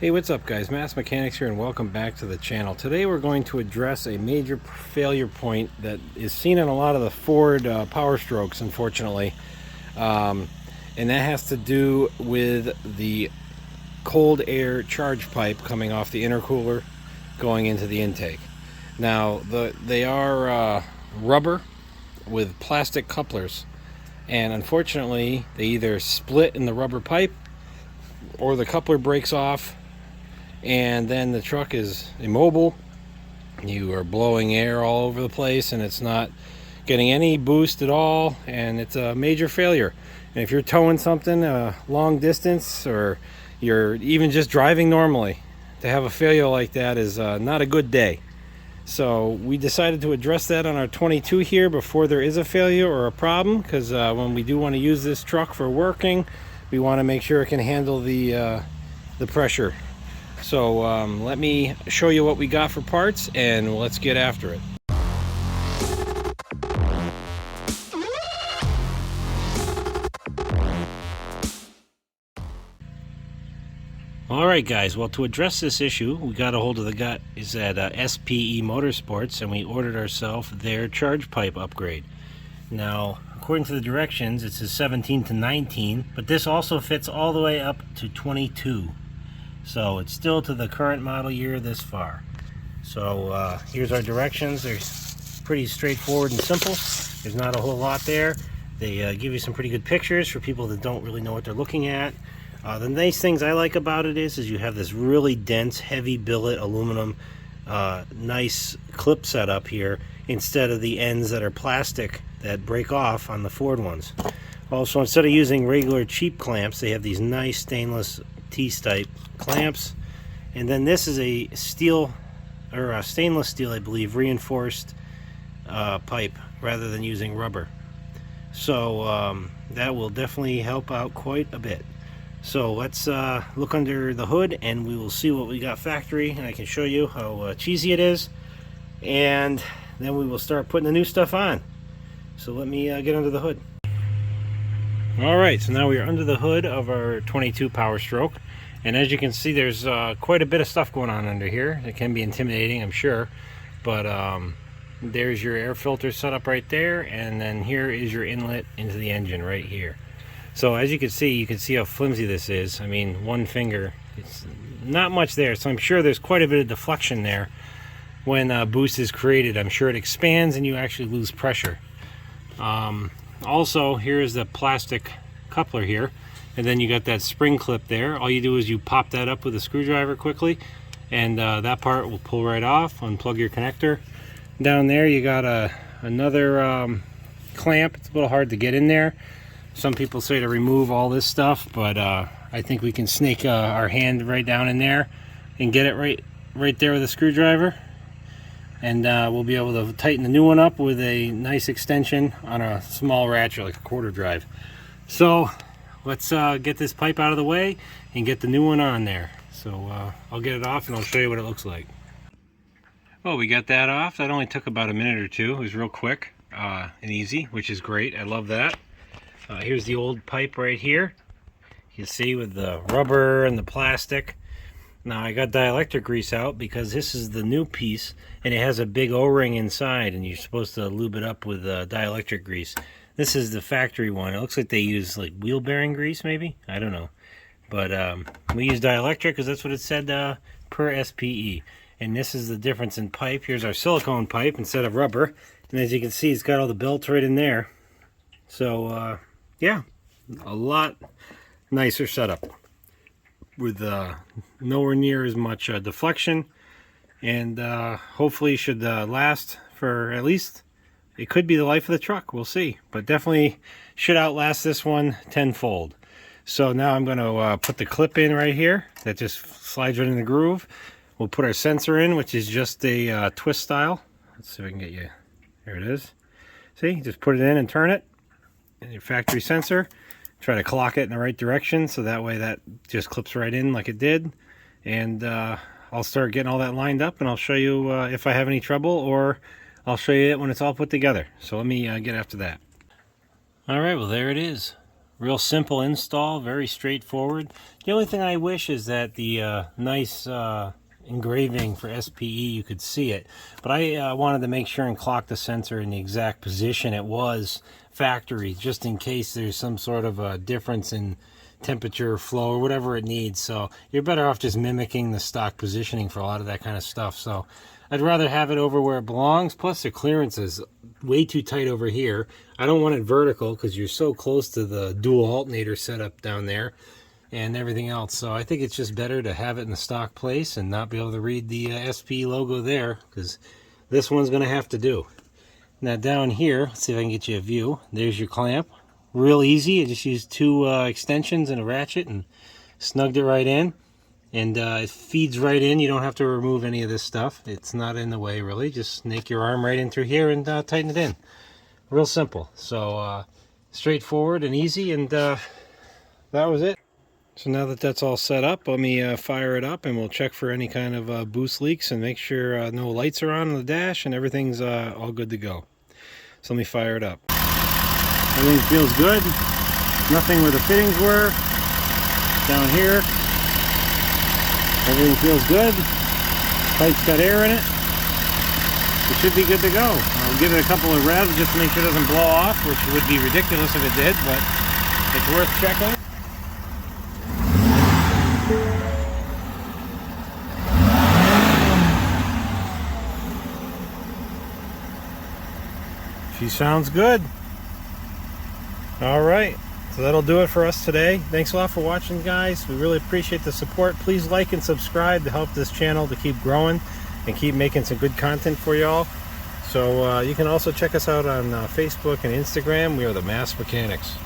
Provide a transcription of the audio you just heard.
Hey, what's up guys? Mass Mechanics here and welcome back to the channel. Today we're going to address a major failure point that is seen in a lot of the Ford Powerstrokes, unfortunately. And that has to do with the cold air charge pipe coming off the intercooler going into the intake. Now, they are rubber with plastic couplers, and unfortunately they either split in the rubber pipe or the coupler breaks off, and then the truck is immobile. You are blowing air all over the place and it's not getting any boost at all, and it's a major failure. And if you're towing something a long distance, or you're even just driving normally, to have a failure like that is not a good day. So we decided to address that on our 22 here before there is a failure or a problem, because when we do want to use this truck for working, we want to make sure it can handle the pressure. So let me show you what we got for parts and let's get after it. Alright guys, well, to address this issue, we got a hold of the guy is at SPE Motorsports, and we ordered ourselves their charge pipe upgrade. Now, according to the directions, it says 17 to 19, but this also fits all the way up to 22. So it's still to the current model year this far. So here's our directions. They're pretty straightforward and simple. There's not a whole lot there. They give you some pretty good pictures for people that don't really know what they're looking at. The nice things I like about it is you have this really dense, heavy billet aluminum, nice clip setup here, instead of the ends that are plastic that break off on the Ford ones. Also, instead of using regular cheap clamps, they have these nice stainless T-type clamps. And then this is a steel, or a stainless steel, I believe, reinforced pipe rather than using rubber. So that will definitely help out quite a bit. So let's look under the hood and we will see what we got factory, and I can show you how cheesy it is, and then we will start putting the new stuff on. So let me get under the hood. Alright, so now we are under the hood of our 22 Powerstroke, and as you can see, there's quite a bit of stuff going on under here. It can be intimidating, I'm sure, but there's your air filter set up right there, and then here is your inlet into the engine right here. So as you can see how flimsy this is. I mean, one finger, it's not much there, so I'm sure there's quite a bit of deflection there. When boost is created, I'm sure it expands and you actually lose pressure. Also, here's the plastic coupler here, and then you got that spring clip there. All you do is you pop that up with a screwdriver quickly, and that part will pull right off. Unplug your connector. Down there you got another clamp. It's a little hard to get in there. Some people say to remove all this stuff, but I think we can snake our hand right down in there and get it right there with a screwdriver, and we'll be able to tighten the new one up with a nice extension on a small ratchet, like a quarter drive. So let's get this pipe out of the way and get the new one on there. So I'll get it off and I'll show you what it looks like. Well, we got that off. That only took about a minute or two. It was real quick and easy, which is great. I love that. Here's the old pipe right here. You can see with the rubber and the plastic. Now I got dielectric grease out because this is the new piece, and it has a big O-ring inside, and you're supposed to lube it up with dielectric grease. This is the factory one. It looks like they use like wheel bearing grease, maybe? I don't know. But we use dielectric because that's what it said per SPE. And this is the difference in pipe. Here's our silicone pipe instead of rubber. And as you can see, it's got all the belts right in there. So yeah, a lot nicer setup with nowhere near as much deflection, and hopefully should last for at least, it could be the life of the truck, we'll see, but definitely should outlast this one tenfold. So now I'm going to put the clip in right here that just slides right in the groove. We'll put our sensor in, which is just a twist style. Let's see if I can get you, there it is. See, just put it in and turn it, and your factory sensor. Try to clock it in the right direction so that way that just clips right in like it did. And I'll start getting all that lined up, and I'll show you if I have any trouble, or I'll show you it when it's all put together. So let me get after that. Alright, well there it is. Real simple install, very straightforward. The only thing I wish is that the nice engraving for SPE, you could see it. But I wanted to make sure and clock the sensor in the exact position it was factory, just in case there's some sort of a difference in temperature, flow, or whatever it needs. So you're better off just mimicking the stock positioning for a lot of that kind of stuff. So I'd rather have it over where it belongs. Plus the clearance is way too tight over here. I don't want it vertical because you're so close to the dual alternator setup down there and everything else. So I think it's just better to have it in the stock place and not be able to read the SPE logo there, because this one's going to have to do. Now down here, let's see if I can get you a view. There's your clamp. Real easy. I just used two extensions and a ratchet and snugged it right in. And it feeds right in. You don't have to remove any of this stuff. It's not in the way, really. Just snake your arm right in through here and tighten it in. Real simple. So straightforward and easy, and that was it. So now that that's all set up, let me fire it up, and we'll check for any kind of boost leaks and make sure no lights are on the dash and everything's all good to go. So let me fire it up. Everything feels good. Nothing where the fittings were. Down here, everything feels good. Pipe's got air in it. It should be good to go. I'll give it a couple of revs just to make sure it doesn't blow off, which would be ridiculous if it did, but it's worth checking. She sounds good. All right, so that'll do it for us today. Thanks a lot for watching, guys. We really appreciate the support. Please like and subscribe to help this channel to keep growing and keep making some good content for y'all. So you can also check us out on Facebook and Instagram. We are the Mass Mechanics.